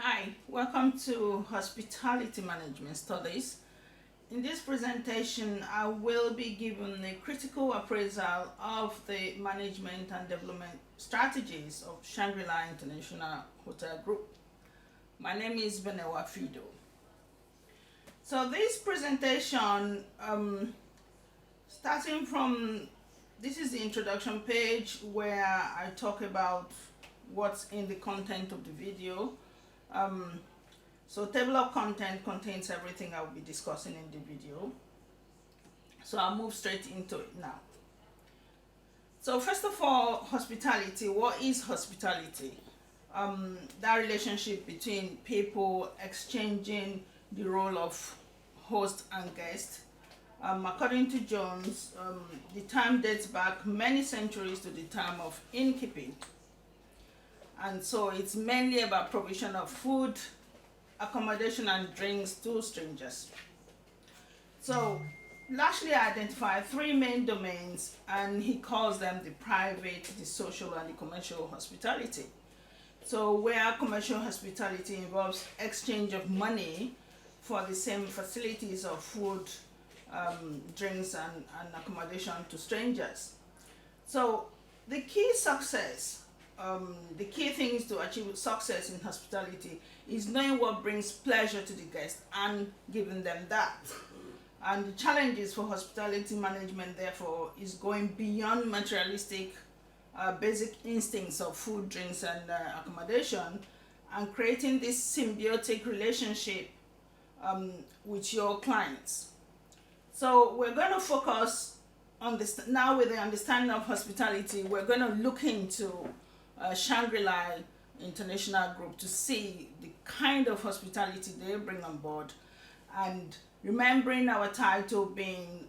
Hi, welcome to Hospitality Management Studies. In this presentation, I will be given a critical appraisal of the management and development strategies of Shangri-La International Hotel Group. My name is Benewa Fido. So this presentation, starting from, this is the introduction page where I talk about what's in the content of the video. So table of content contains everything I will be discussing in the video. So I'll move straight into it now. So first of all, hospitality. What is hospitality? That relationship between people exchanging the role of host and guest. According to Jones, the term dates back many centuries to the time of innkeeping. And so it's mainly about provision of food, accommodation, and drinks to strangers. So Lashley identified three main domains, and he calls them the private, the social, and the commercial hospitality. So where commercial hospitality involves exchange of money for the same facilities of food, drinks, and accommodation to strangers. So the key things to achieve success in hospitality is knowing what brings pleasure to the guest and giving them that. And the challenges for hospitality management, therefore, is going beyond materialistic basic instincts of food, drinks, and accommodation, and creating this symbiotic relationship with your clients. So we're going to focus on this now. With the understanding of hospitality, we're going to look into Shangri-La International Group to see the kind of hospitality they bring on board, and remembering our title being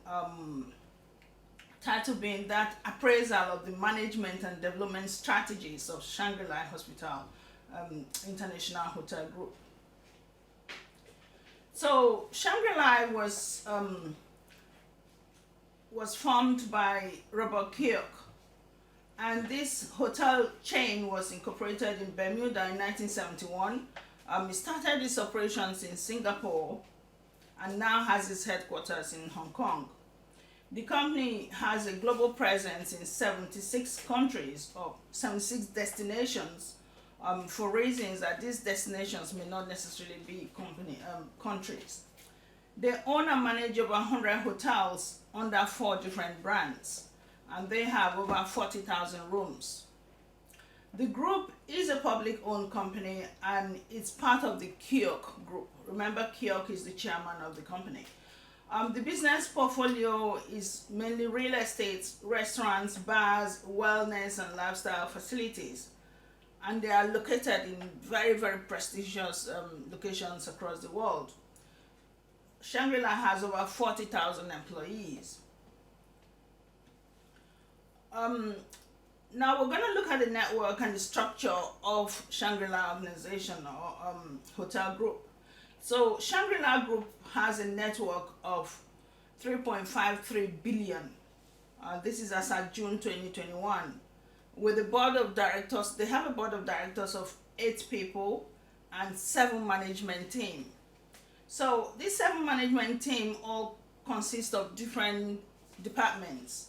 that appraisal of the management and development strategies of Shangri-La International Hotel Group. So Shangri-La was formed by Robert Kirk, and this hotel chain was incorporated in Bermuda in 1971. It started its operations in Singapore and now has its headquarters in Hong Kong. The company has a global presence in 76 countries or 76 destinations, for reasons that these destinations may not necessarily be countries. They own and manage over 100 hotels under 4 different brands, and they have over 40,000 rooms. The group is a public-owned company, and it's part of the Kirk Group. Remember, Kirk is the chairman of the company. The business portfolio is mainly real estate, restaurants, bars, wellness, and lifestyle facilities, and they are located in very, very prestigious locations across the world. Shangri-La has over 40,000 employees. Now we're going to look at the network and the structure of Shangri-La organization or hotel group. So Shangri-La Group has a network of 3.53 billion. This is as of June 2021. With a board of directors, they have a board of directors of 8 people and 7 management team. So this 7 management team all consist of different departments.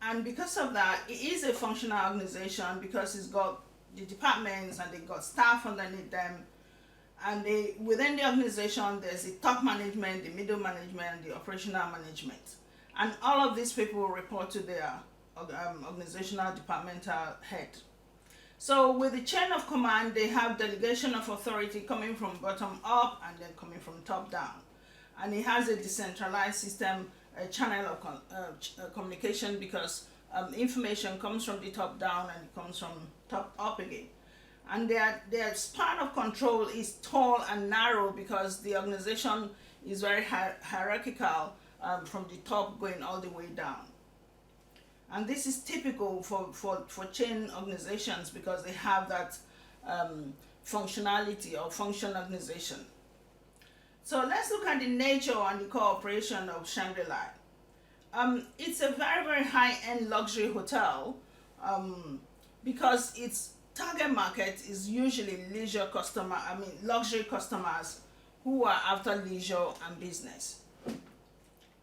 And because of that, it is a functional organization because it's got the departments and they've got staff underneath them. And within the organization, there's the top management, the middle management, the operational management. And all of these people report to their organizational departmental head. So with the chain of command, they have delegation of authority coming from bottom up and then coming from top down. And it has a decentralized system, a channel of communication, because information comes from the top down and it comes from top up again. And their span of control is tall and narrow because the organization is very hierarchical, from the top going all the way down. And this is typical for chain organizations because they have that functionality or function organization. So let's look at the nature and the cooperation of Shangri-La. It's a very, very high-end luxury hotel because it's target market is usually luxury customers who are after leisure and business.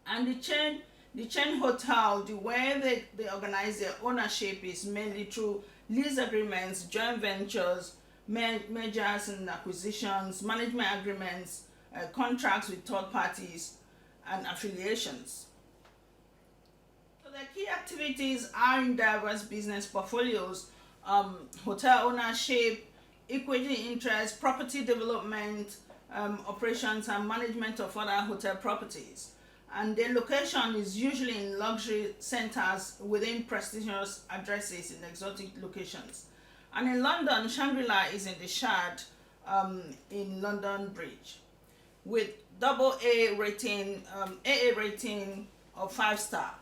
And the chain hotel, the way they organize their ownership is mainly through lease agreements, joint ventures, mergers and acquisitions, management agreements, contracts with third parties, and affiliations. So the key activities are in diverse business portfolios: hotel ownership, equity interest, property development, operations and management of other hotel properties. And their location is usually in luxury centers within prestigious addresses in exotic locations. And in London, Shangri-La is in the Shard, in London Bridge, with AA rating of 5 star.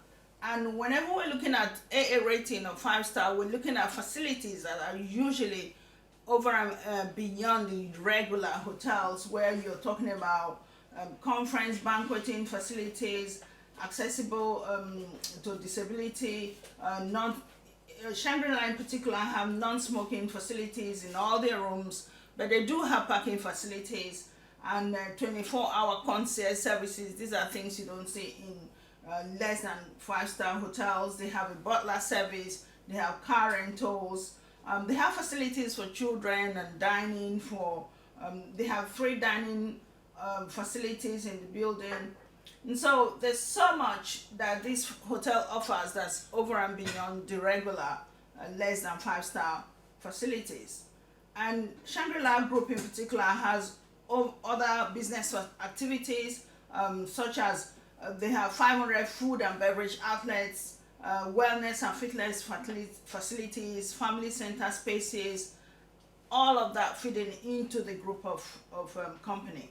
And whenever we're looking at AA rating of 5 star, we're looking at facilities that are usually over and beyond the regular hotels, where you're talking about conference banqueting facilities, accessible to disability, Shangri-La in particular have non-smoking facilities in all their rooms, but they do have parking facilities and 24-hour concierge services. These are things you don't see in less than 5 star hotels. They have a butler service, they have car rentals, they have facilities for children and dining they have free dining facilities in the building. And so there's so much that this hotel offers that's over and beyond the regular less than 5 star facilities. And Shangri-La Group in particular has other business activities, such as they have 500 food and beverage outlets, wellness and fitness facilities, family center spaces, all of that feeding into the group of company.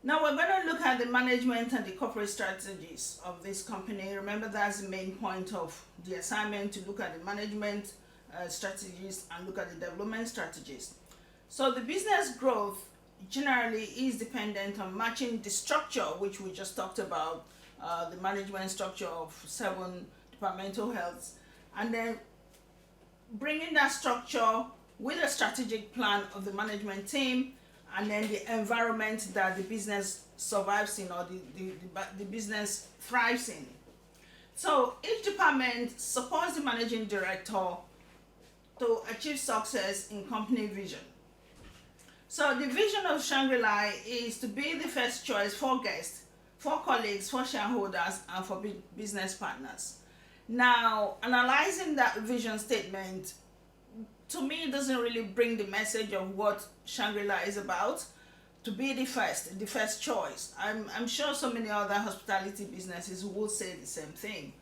Now we're going to look at the management and the corporate strategies of this company. Remember, that's the main point of the assignment, to look at the management strategies and look at the development strategies. So the business growth generally is dependent on matching the structure, which we just talked about, the management structure of 7 departmental heads, and then bringing that structure with a strategic plan of the management team, and then the environment that the business survives in, or the business thrives in. So each department supports the managing director to achieve success in company vision. So the vision of Shangri-La is to be the first choice for guests, for colleagues, for shareholders, and for business partners. Now, analyzing that vision statement, to me, it doesn't really bring the message of what Shangri-La is about, to be the first choice. I'm sure so many other hospitality businesses will say the same thing,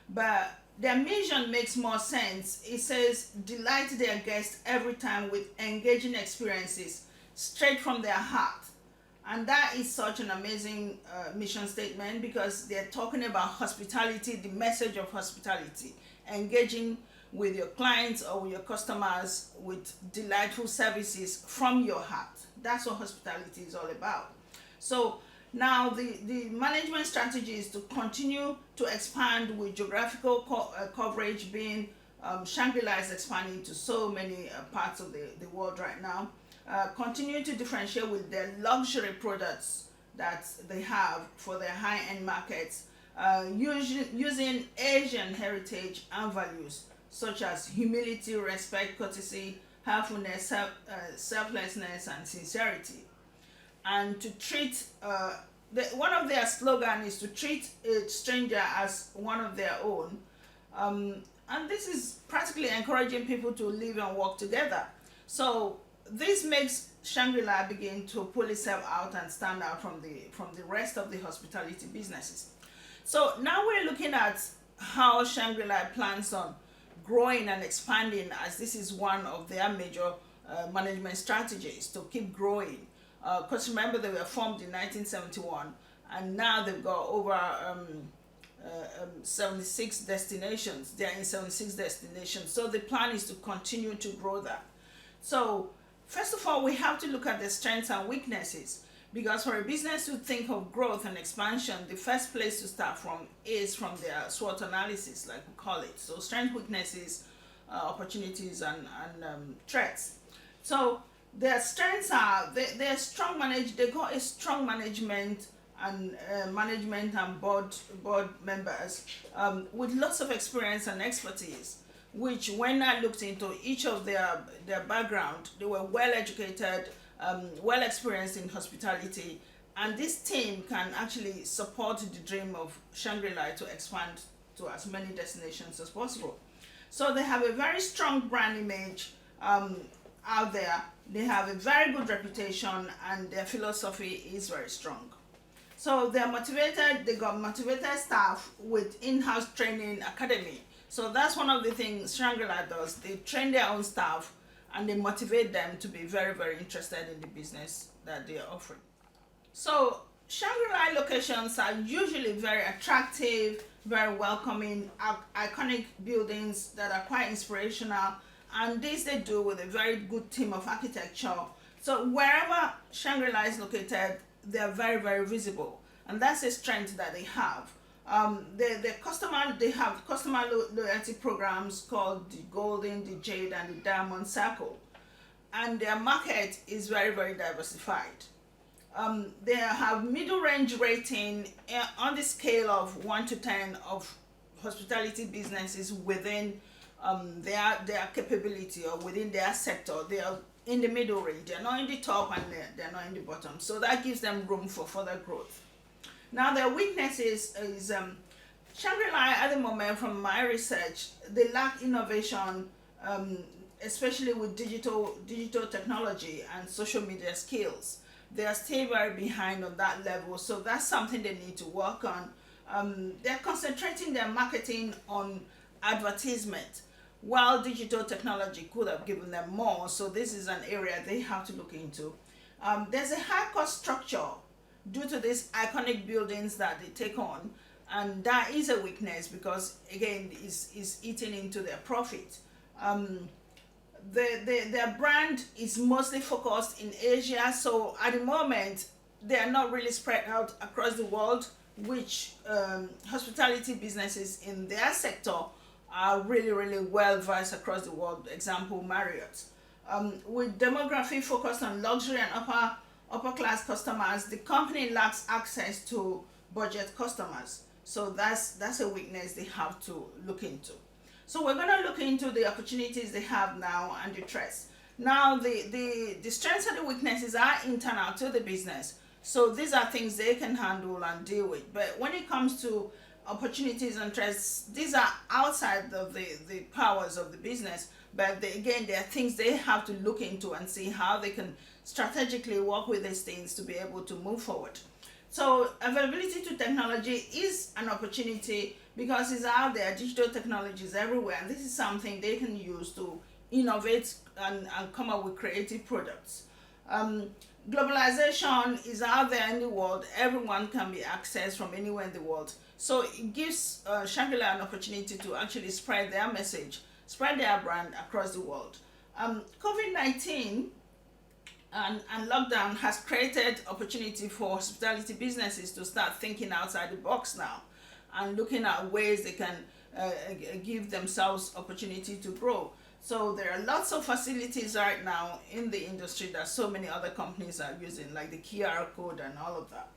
but their mission makes more sense. It says, delight their guests every time with engaging experiences straight from their heart. And that is such an amazing mission statement, because they're talking about hospitality, the message of hospitality, engaging with your clients or with your customers with delightful services from your heart. That's what hospitality is all about. So now the management strategy is to continue to expand with geographical coverage, being Shangri-La is expanding to so many parts of the world right now. Continue to differentiate with their luxury products that they have for their high-end markets, using Asian heritage and values such as humility, respect, courtesy, helpfulness, selflessness, and sincerity. And to treat, one of their slogans is to treat a stranger as one of their own. And this is practically encouraging people to live and work together. So this makes Shangri-La begin to pull itself out and stand out from the rest of the hospitality businesses. So now we're looking at how Shangri-La plans on growing and expanding, as this is one of their major management strategies, to keep growing. Because remember, they were formed in 1971, and now they've got over 76 destinations. They are in 76 destinations. So the plan is to continue to grow that. So first of all, we have to look at the strengths and weaknesses, because for a business to think of growth and expansion, the first place to start from is from their SWOT analysis, like we call it. So strengths, weaknesses, opportunities and threats. So their strengths are they're strong they got a strong management and board members with lots of experience and expertise, which when I looked into each of their background, they were well educated, well experienced in hospitality, and this team can actually support the dream of Shangri-La to expand to as many destinations as possible. So they have a very strong brand image out there. They have a very good reputation, and their philosophy is very strong. So they're motivated, they got motivated staff with in-house training academy. So that's one of the things Shangri-La does. They train their own staff and they motivate them to be very, very interested in the business that they're offering. So Shangri-La locations are usually very attractive, very welcoming, iconic buildings that are quite inspirational, and this they do with a very good team of architecture. So wherever Shangri-La is located, they're very, very visible, and that's a strength that they have. They have customer loyalty programs called the Golden, the Jade, and the Diamond Circle, and their market is very, very diversified. They have middle range rating on the scale of 1 to 10 of hospitality businesses within their capability or within their sector. They are in the middle range. They're not in the top and they're not in the bottom. So that gives them room for further growth. Now their weaknesses is Shangri-La at the moment, from my research, they lack innovation, especially with digital technology and social media skills. They are still very behind on that level, so that's something they need to work on. They're concentrating their marketing on advertisement, while digital technology could have given them more, so this is an area they have to look into. There's a high cost structure due to these iconic buildings that they take on, and that is a weakness because, again, is eating into their profit. Their brand is mostly focused in Asia, so at the moment they are not really spread out across the world, which hospitality businesses in their sector are really, really well versed across the world. Example, Marriott. With demography focused on luxury and upper class customers, the company lacks access to budget customers, so that's a weakness they have to look into. So we're going to look into the opportunities they have now and the threats. Now the strengths and the weaknesses are internal to the business, so these are things they can handle and deal with. But when it comes to opportunities and threats, these are outside of the powers of the business, but again, there are things they have to look into and see how they can strategically work with these things to be able to move forward. So availability to technology is an opportunity because it's out there. Digital technology is everywhere, and this is something they can use to innovate and come up with creative products. Globalization is out there in the world. Everyone can be accessed from anywhere in the world. So it gives Shangri-La an opportunity to actually spread their message, spread their brand across the world. COVID-19 and lockdown has created opportunity for hospitality businesses to start thinking outside the box now and looking at ways they can give themselves opportunity to grow. So there are lots of facilities right now in the industry that so many other companies are using, like the QR code and all of that.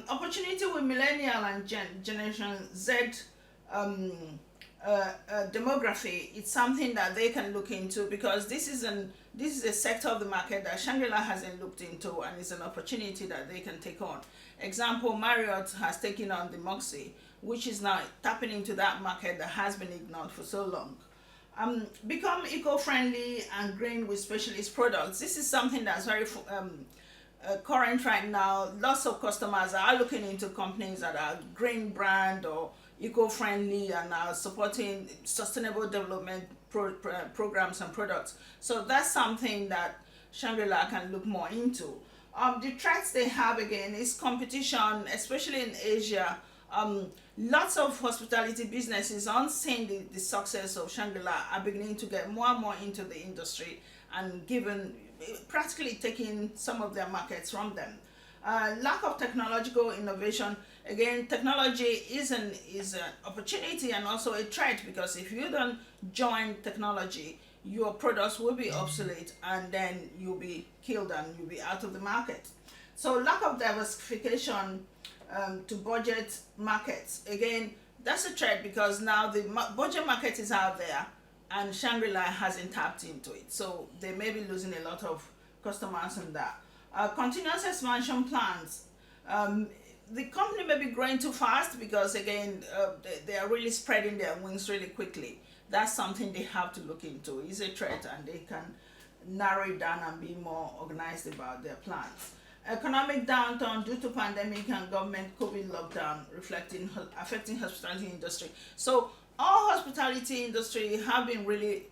Opportunity with millennial and Generation Z demography, it's something that they can look into because this is a sector of the market that Shangri-La hasn't looked into, and it's an opportunity that they can take on. Example, Marriott has taken on the Moxie, which is now tapping into that market that has been ignored for so long. Become eco-friendly and green with specialist products. This is something that's very current right now. Lots of customers are looking into companies that are green brand or eco-friendly and are supporting sustainable development programs and products. So that's something that Shangri-La can look more into. The threats they have, again, is competition, especially in Asia. Lots of hospitality businesses, on seeing the success of Shangri-La, are beginning to get more and more into the industry and practically taking some of their markets from them. Lack of technological innovation. Again, technology is an opportunity and also a threat, because if you don't join technology, your products will be obsolete and then you'll be killed and you'll be out of the market. So lack of diversification to budget markets, again, that's a threat, because now the budget market is out there and Shangri-La hasn't tapped into it, so they may be losing a lot of customers on that. Continuous expansion plans. The company may be growing too fast, because again, they are really spreading their wings really quickly. That's something they have to look into. It's a threat, and they can narrow it down and be more organized about their plans. Economic downturn due to pandemic and government COVID lockdown affecting hospitality industry. So all hospitality industry have been really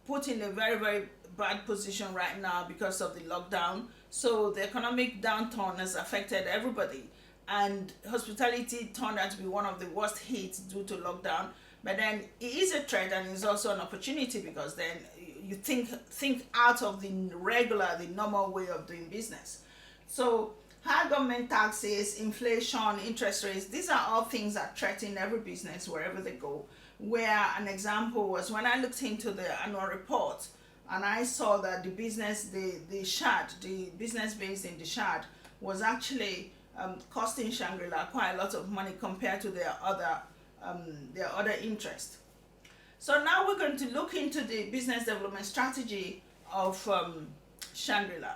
put in a very, very bad position right now because of the lockdown. So the economic downturn has affected everybody, and hospitality turned out to be one of the worst hits due to lockdown. But then it is a threat, and it's also an opportunity, because then you think out of the normal way of doing business. So high government taxes, inflation, interest rates, these are all things that threaten every business wherever they go. Where an example was when I looked into the annual report, and I saw that the business, the Shard, the business based in the Shard, was actually costing Shangri-La quite a lot of money compared to their other interest. So now we're going to look into the business development strategy of Shangri-La.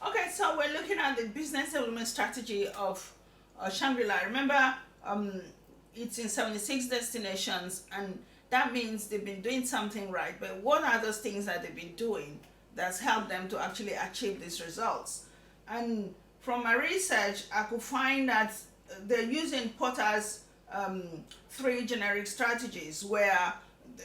Okay, so we're looking at the business development strategy of Shangri-La. Remember, it's in 76 destinations, and that means they've been doing something right. But what are those things that they've been doing that's helped them to actually achieve these results? And from my research, I could find that they're using Porter's 3 generic strategies, where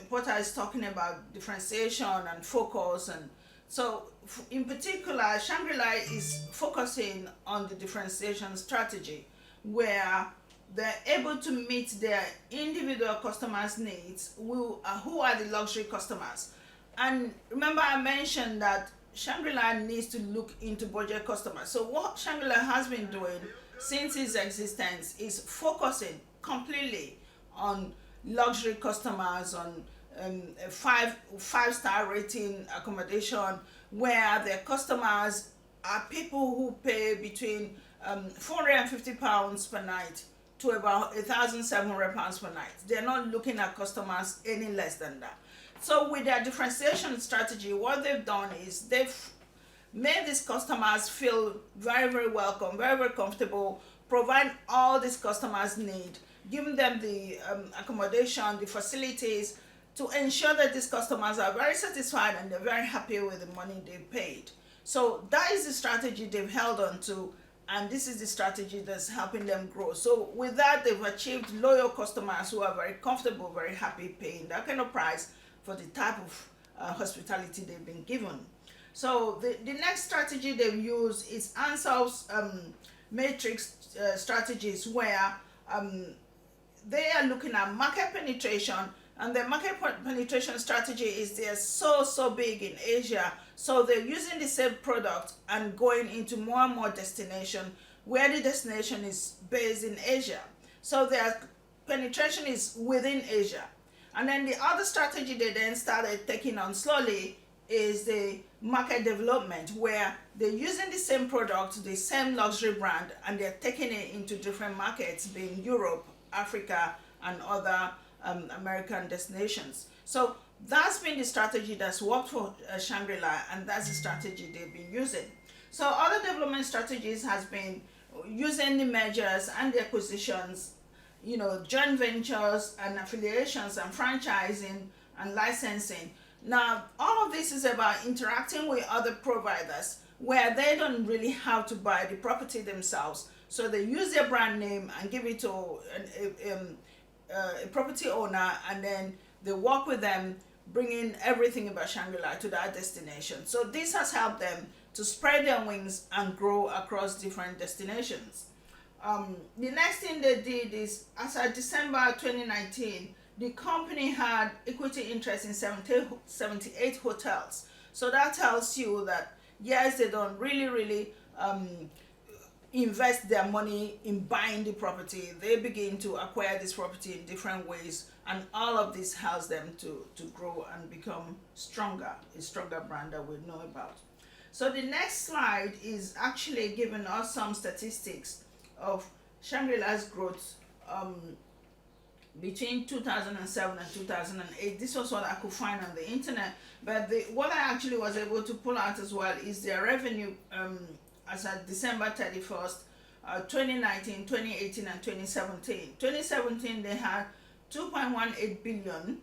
Porter is talking about differentiation and focus. And so in particular, Shangri-La is focusing on the differentiation strategy, where they're able to meet their individual customers' needs, who are the luxury customers. And remember, I mentioned that Shangri-La needs to look into budget customers. So what Shangri-La has been doing since its existence is focusing completely on luxury customers, on a five-star rating accommodation, where their customers are people who pay between £450 per night to about £1,700 per night. They're not looking at customers any less than that. So with their differentiation strategy, what they've done is they've made these customers feel very, very welcome, very, very comfortable, provide all these customers need, giving them the accommodation, the facilities, to ensure that these customers are very satisfied and they're very happy with the money they paid. So that is the strategy they've held on to, and this is the strategy that's helping them grow. So with that, they've achieved loyal customers who are very comfortable, very happy paying that kind of price for the type of hospitality they've been given. So the next strategy they've used is Ansel's matrix strategies, where they are looking at market penetration, and the market penetration strategy is they're so big in Asia, so they're using the same product and going into more and more destination where the destination is based in Asia. So their penetration is within Asia. And then the other strategy they then started taking on slowly is the market development, where they're using the same product, the same luxury brand, and they're taking it into different markets, being Europe, Africa, and other American destinations. So that's been the strategy that's worked for Shangri-La, and that's the strategy they've been using. So other development strategies has been using the mergers and the acquisitions, joint ventures and affiliations and franchising and licensing. Now, all of this is about interacting with other providers where they don't really have to buy the property themselves. So they use their brand name and give it to a property owner, and then they work with them, bringing everything about Shangri-La to that destination. So this has helped them to spread their wings and grow across different destinations. The next thing they did is, as of December 2019, the company had equity interest in 78 hotels. So that tells you that Yes, they don't really invest their money in buying the property. They begin to acquire this property in different ways, and all of this helps them to grow and become stronger, a stronger brand that we know about. So the next slide is actually giving us some statistics of Shangri-La's growth between 2007 and 2008. This was what I could find on the internet, but what I actually was able to pull out as well is their revenue as at December 31st, 2019, 2018, and 2017. 2017 they had 2.18 billion.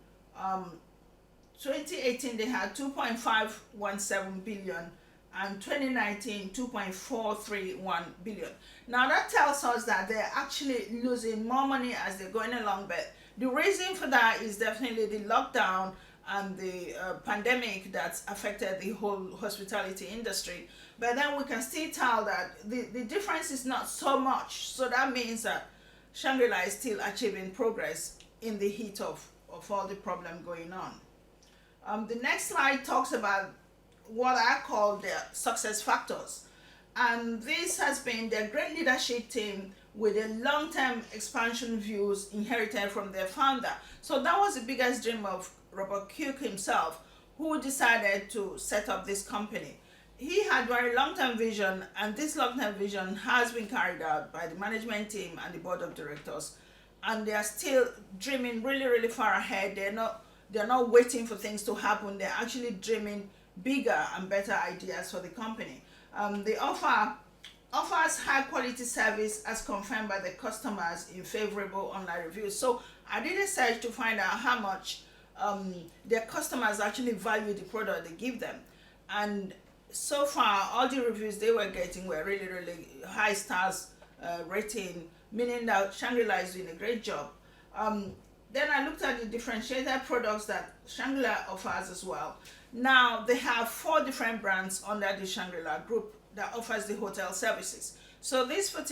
2018 they had 2.517 billion, and 2019 2.431 billion. Now that tells us that they're actually losing more money as they're going along, but the reason for that is definitely the lockdown and the pandemic that's affected the whole hospitality industry. But then we can still tell that the difference is not so much, so that means that Shangri-La is still achieving progress in the heat of all the problem going on. The next slide talks about what I call their success factors, and this has been their great leadership team with a long-term expansion views inherited from their founder. So that was the biggest dream of Robert Cook himself, who decided to set up this company. He had very long-term vision, and this long-term vision has been carried out by the management team and the board of directors, and they are still dreaming really far ahead. They're not waiting for things to happen. They're actually dreaming bigger and better ideas for the company. They offers high quality service as confirmed by the customers in favorable online reviews. So I did a search to find out how much their customers actually value the product they give them, and so far all the reviews they were getting were really high stars rating, meaning that Shangri-La is doing a great job. Then I looked at the differentiated products that Shangri-La offers as well. Now they have 4 different brands under the Shangri-La group that offers the hotel services. So these 4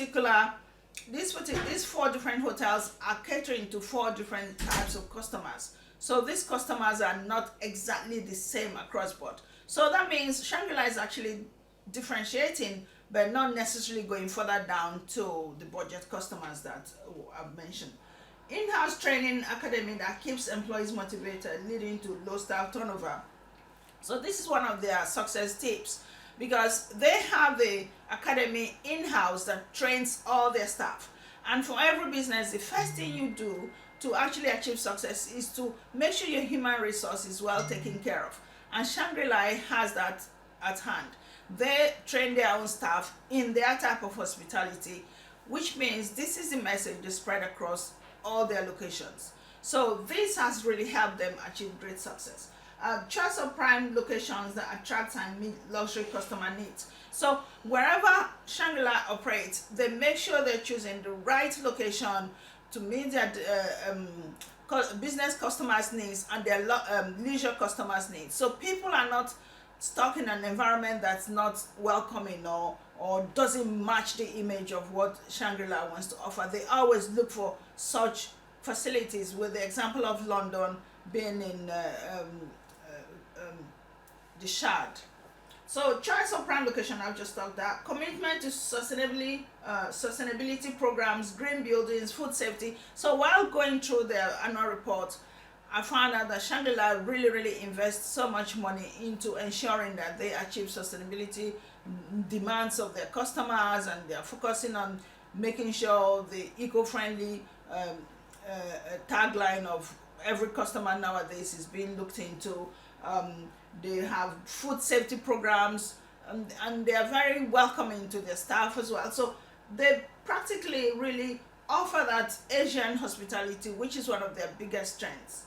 different hotels are catering to 4 different types of customers. So these customers are not exactly the same across board. So that means Shangri-La is actually differentiating, but not necessarily going further down to the budget customers that I've mentioned. In-house training academy that keeps employees motivated, leading to low staff turnover. So this is one of their success tips, because they have the academy in-house that trains all their staff. And for every business, the first thing you do to actually achieve success is to make sure your human resource is well taken care of. And Shangri-La has that at hand. They train their own staff in their type of hospitality, which means this is the message they spread across all their locations. So this has really helped them achieve great success. Choice of prime locations that attract and meet luxury customer needs. So wherever Shangri-La operates, they make sure they're choosing the right location to meet their business customers' needs and their leisure customers' needs. So people are not stuck in an environment that's not welcoming or doesn't match the image of what Shangri-La wants to offer. They always look for such facilities, with the example of London being in the Shard. So choice of prime location, I've just talked that. Commitment to sustainability programs, green buildings, food safety. So while going through their annual report, I found out that Shangri-La really invests so much money into ensuring that they achieve sustainability demands of their customers, and they're focusing on making sure the eco-friendly tagline of every customer nowadays is being looked into. They have food safety programs, and they are very welcoming to their staff as well. So they practically really offer that Asian hospitality, which is one of their biggest strengths.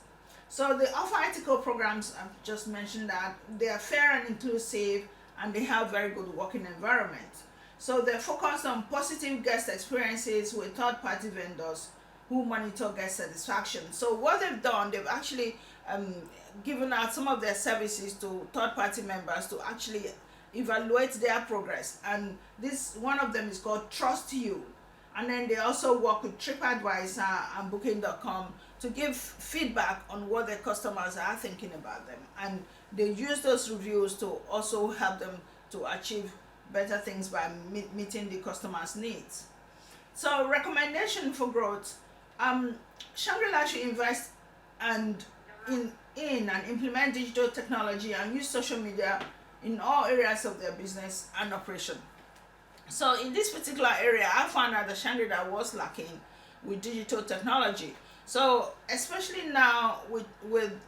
So they offer ethical programs. I've just mentioned that they are fair and inclusive, and they have very good working environment. So they're focused on positive guest experiences with third-party vendors who monitor guest satisfaction. So what they've done, they've actually given out some of their services to third-party members to actually evaluate their progress. And this one of them is called Trust You. And then they also work with TripAdvisor and Booking.com to give feedback on what their customers are thinking about them. And they use those reviews to also help them to achieve better things by meeting the customer's needs. So recommendation for growth, Shangri-La should invest and in and implement digital technology and use social media in all areas of their business and operation. So in this particular area, I found out that Shangri-La was lacking with digital technology. So especially now with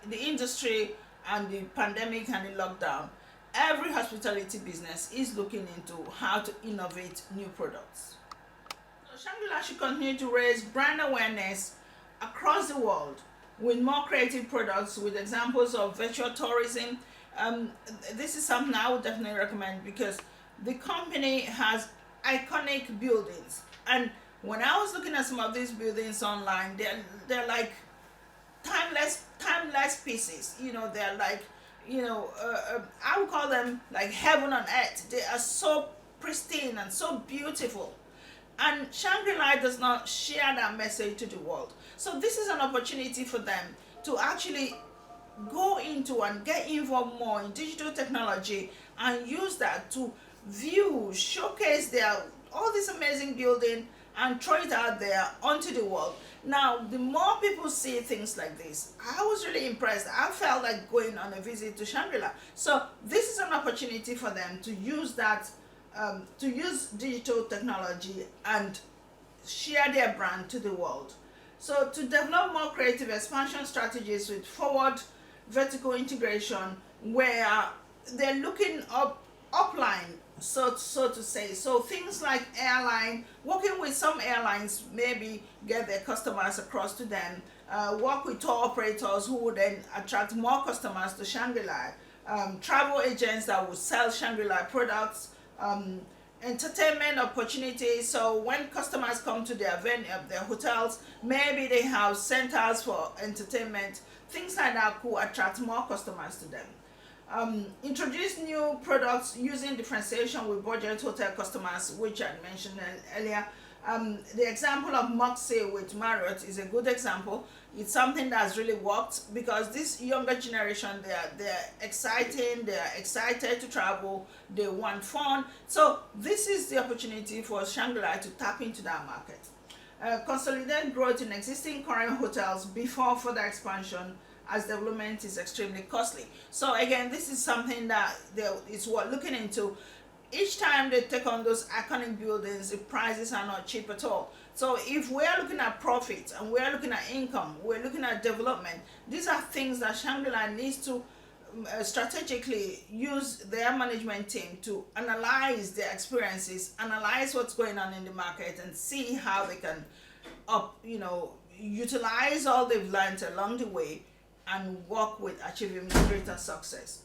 the industry and the pandemic and the lockdown, every hospitality business is looking into how to innovate new products. So Shangri-La should continue to raise brand awareness across the world with more creative products, with examples of virtual tourism. This is something I would definitely recommend because the company has iconic buildings, and when I was looking at some of these buildings online, they're like timeless pieces. They're like, I would call them like heaven on earth. They are so pristine and so beautiful. And Shangri-La does not share that message to the world. So this is an opportunity for them to actually go into and get involved more in digital technology and use that to view, showcase their all this amazing building and throw it out there onto the world. Now, the more people see things like this, I was really impressed. I felt like going on a visit to Shangri-La. So this is an opportunity for them to use that, to use digital technology and share their brand to the world. So to develop more creative expansion strategies with forward vertical integration, where they're looking upline, so to say. So things like airline, working with some airlines, maybe get their customers across to them, work with tour operators who would then attract more customers to Shangri-La, travel agents that would sell Shangri-La products, entertainment opportunities. So when customers come to their venue, their hotels, maybe they have centers for entertainment. Things like that could attract more customers to them. Introduce new products using differentiation with budget hotel customers, which I mentioned earlier. The example of Moxie with Marriott is a good example. It's something that's really worked because this younger generation, they're exciting, they're excited to travel, they want fun. So this is the opportunity for Shangri-La to tap into that market. Consolidate growth in existing current hotels before further expansion, as development is extremely costly. So again, this is something that it's worth looking into. Each time they take on those iconic buildings, the prices are not cheap at all. So if we are looking at profit and we are looking at income, we're looking at development, these are things that Shangri-La needs to strategically use their management team to analyze their experiences, analyze what's going on in the market, and see how they can utilize all they've learned along the way and work with achieving greater success.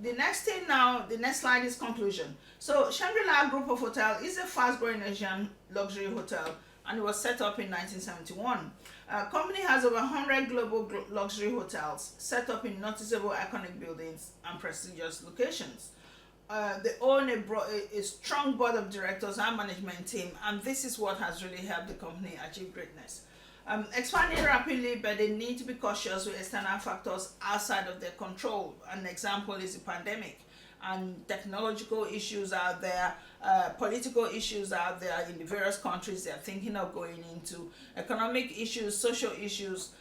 The next slide is conclusion. So Shangri-La Group of Hotel is a fast-growing Asian luxury hotel, and it was set up in 1971. Company has over 100 global luxury hotels set up in noticeable iconic buildings and prestigious locations. They own a strong board of directors and management team, and this is what has really helped the company achieve greatness. Expanding rapidly, but they need to be cautious with external factors outside of their control. An example is the pandemic, and technological issues out there, political issues out there in the various countries they're thinking of going into, economic issues, social issues.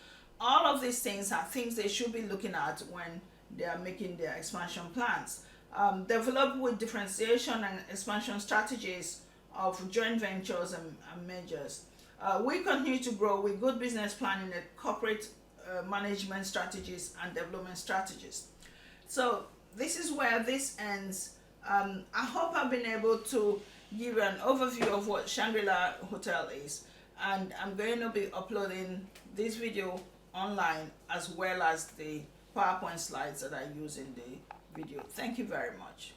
All of these things are things they should be looking at when they are making their expansion plans. Develop with differentiation and expansion strategies of joint ventures and mergers. We continue to grow with good business planning and corporate management strategies and development strategies. So this is where this ends. I hope I've been able to give you an overview of what Shangri-La Hotel is, and I'm going to be uploading this video online as well as the PowerPoint slides that I use in the video. Thank you very much.